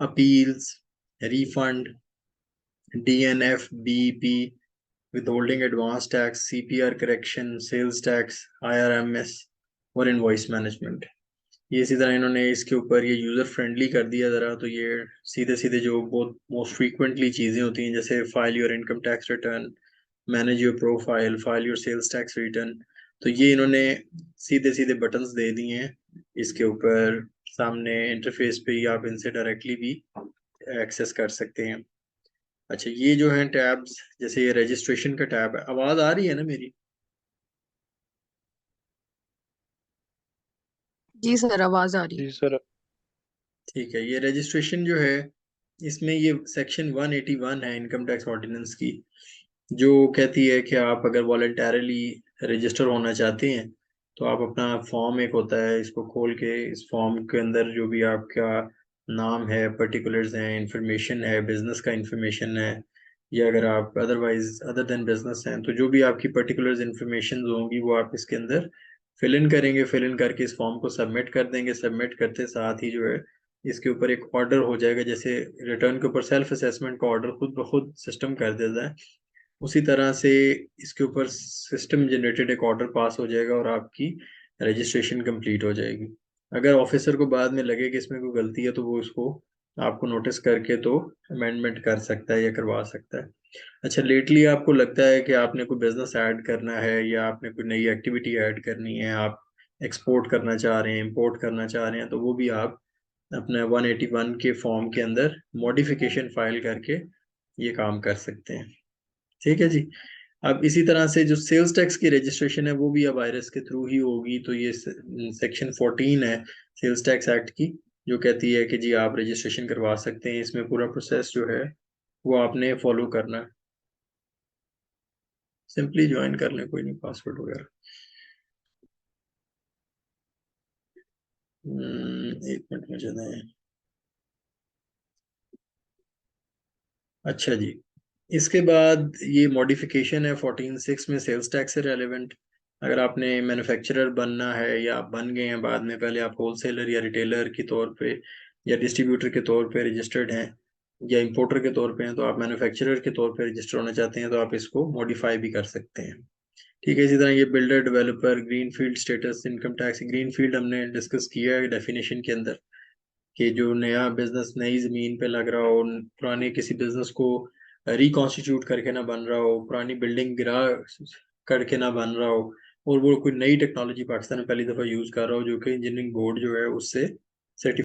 Appeals, refund, DNF, BEP, withholding advance tax, CPR correction, sales tax, IRMS और invoice management. ये इसी तरह इन्होंने इसके ऊपर ये यूज़र फ्रेंडली कर दिया ज़रा, तो ये सीधे सीधे जो बहुत मोस्ट फ्रीक्वेंटली चीज़ें होती हैं, जैसे file your income tax return, manage your profile, file your sales tax return, तो ये इन्होंने सीधे सीधे बटन्स दे दिए हैं इसके ऊपर। सामने इंटरफेस पे ही आप इनसे डायरेक्टली भी एक्सेस कर सकते हैं। अच्छा, ये जो है टैब्स, जैसे ये रजिस्ट्रेशन का टैब है, आवाज़ आ रही है ना मेरी? जी सर, आवाज आ रही है। जी सर। ठीक है, ये रजिस्ट्रेशन जो है, इसमें ये सेक्शन 181 है इनकम टैक्स ऑर्डिनेंस की, जो कहती है कि आप अगर वॉलंटरली रजिस्टर होना चाहते हैं तो आप अपना फॉर्म एक होता है, इसको खोल के इस फॉर्म के अंदर जो भी आपका नाम है, पर्टिकुलर्स हैं, इंफॉर्मेशन है, बिजनेस का इंफॉर्मेशन है, या अगर आप अदरवाइज अदर देन बिजनेस हैं, तो जो भी आपकी पर्टिकुलर्स इंफॉर्मेशन होंगी वो आप इसके अंदर फिल इन करेंगे। फिल इन करके इस फॉर्म को सबमिट कर देंगे। सबमिट करते साथ ही जो है इसके ऊपर एक ऑर्डर हो जाएगा, जैसे रिटर्न के ऊपर सेल्फ असेसमेंट का ऑर्डर खुद ब खुद सिस्टम कर देता है, उसी तरह से इसके ऊपर सिस्टम जनरेटेड एक ऑर्डर पास हो जाएगा और आपकी रजिस्ट्रेशन कंप्लीट हो जाएगी। अगर ऑफिसर को बाद में लगे कि इसमें कोई गलती है तो वो इसको आपको नोटिस करके तो अमेंडमेंट कर सकता है या करवा सकता है। अच्छा, लेटली आपको लगता है कि आपने कोई बिजनेस ऐड करना है या आपने कोई नई एक्टिविटी ऐड करनी है, आप एक्सपोर्ट करना चाह रहे हैं, इंपोर्ट करना चाह रहे हैं, तो वो भी आप अपना 181 के फॉर्म के अंदर मॉडिफिकेशन फाइल करके ये काम कर सकते हैं। ठीक है जी। अब इसी तरह से जो सेल्स टैक्स की रजिस्ट्रेशन है वो भी अब आईआरएस के थ्रू ही होगी, तो ये सेक्शन 14 है सेल्स टैक्स एक्ट की, जो कहती है कि जी आप रजिस्ट्रेशन करवा सकते हैं। इसमें पूरा प्रोसेस जो है वो आपने फॉलो करना है। सिंपली ज्वाइन कर लें, कोई नहीं पासवर्ड वगैरह। एक मिनट मुझे दें। अच्छा जी, इसके बाद ये मॉडिफिकेशन है 14(6) में सेल्स टैक्स से रेलेवेंट। अगर आपने मैन्युफैक्चरर बनना है या आप बन गए हैं बाद में, पहले आप होलसेलर या रिटेलर के तौर पे या डिस्ट्रीब्यूटर के तौर पे रजिस्टर्ड हैं या इंपोर्टर के तौर पे हैं, तो आप मैन्युफैक्चरर के तौर पे रजिस्टर होना चाहते हैं तो आप इसको मॉडिफाई भी कर सकते हैं। ठीक है, इसी तरह ये builder, developer, green field status, income tax. Green field हमने डिस्कस किया है डेफिनेशन के अंदर, कि जो नया बिजनेस नई जमीन पे लग रहा हो, पुराने किसी बिजनेस को रिकॉन्स्टिट्यूट करके ना बन रहा हो, पुरानी बिल्डिंग गिरा करके ना बन रहा हो, और वो कोई नई टेक्नोलॉजी पाकिस्तान में पहली दफ़ा यूज़ कर रहा हो जो कि इंजीनियरिंग बोर्ड जो है उससे